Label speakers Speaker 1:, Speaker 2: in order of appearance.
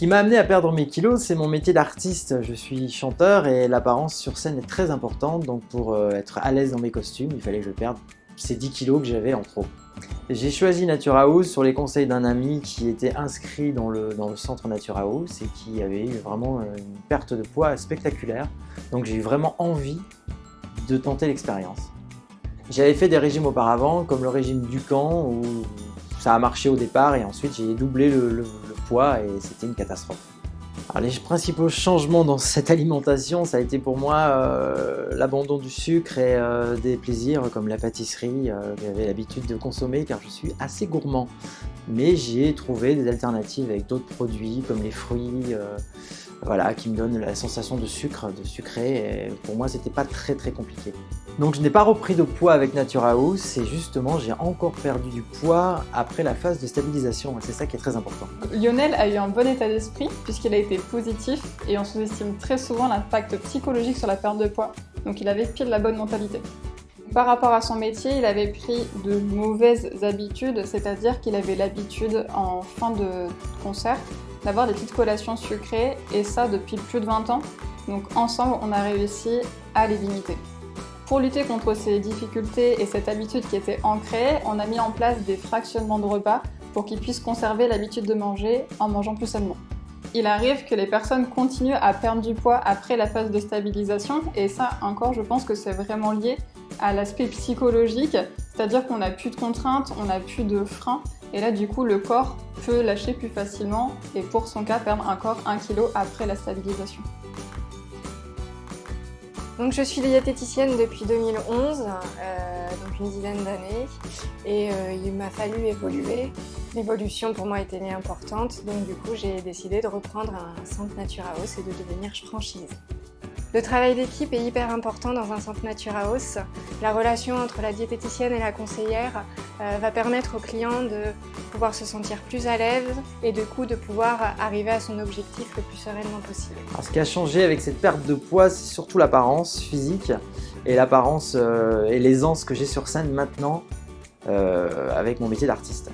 Speaker 1: qui m'a amené à perdre mes kilos, c'est mon métier d'artiste. Je suis chanteur et l'apparence sur scène est très importante, donc pour être à l'aise dans mes costumes, il fallait que je perde ces 10 kilos que j'avais en trop. J'ai choisi Nature House sur les conseils d'un ami qui était inscrit dans le centre Nature House et qui avait eu vraiment une perte de poids spectaculaire. Donc j'ai eu vraiment envie de tenter l'expérience. J'avais fait des régimes auparavant, comme le régime Dukan, où ça a marché au départ et ensuite j'ai doublé le poids et c'était une catastrophe. Alors, les principaux changements dans cette alimentation, ça a été pour moi l'abandon du sucre et des plaisirs comme la pâtisserie que j'avais l'habitude de consommer car je suis assez gourmand. Mais j'ai trouvé des alternatives avec d'autres produits comme les fruits, voilà, qui me donnent la sensation de sucre, de sucré. Et pour moi, c'était pas très compliqué. Donc je n'ai pas repris de poids avec Nature House et justement j'ai encore perdu du poids après la phase de stabilisation. C'est ça qui est très important.
Speaker 2: Lionel a eu un bon état d'esprit puisqu'il a été positif et on sous-estime très souvent l'impact psychologique sur la perte de poids. Donc il avait pile la bonne mentalité. Par rapport à son métier, il avait pris de mauvaises habitudes, c'est-à-dire qu'il avait l'habitude en fin de concert d'avoir des petites collations sucrées et ça depuis plus de 20 ans. Donc ensemble, on a réussi à les limiter. Pour lutter contre ces difficultés et cette habitude qui était ancrée, on a mis en place des fractionnements de repas pour qu'ils puissent conserver l'habitude de manger en mangeant plus sainement. Il arrive que les personnes continuent à perdre du poids après la phase de stabilisation et ça encore je pense que c'est vraiment lié à l'aspect psychologique, c'est-à-dire qu'on n'a plus de contraintes, on n'a plus de freins et là du coup le corps peut lâcher plus facilement et pour son cas perdre encore 1 kg après la stabilisation.
Speaker 3: Donc je suis diététicienne depuis 2011, donc une dizaine d'années, et il m'a fallu évoluer. L'évolution pour moi était importante, donc du coup j'ai décidé de reprendre un centre Nature House et de devenir franchisée. Le travail d'équipe est hyper important dans un centre Nature House. La relation entre la diététicienne et la conseillère va permettre au client de pouvoir se sentir plus à l'aise et du coup de pouvoir arriver à son objectif le plus sereinement possible.
Speaker 1: Alors, ce qui a changé avec cette perte de poids, c'est surtout l'apparence physique et l'apparence et l'aisance que j'ai sur scène maintenant avec mon métier d'artiste.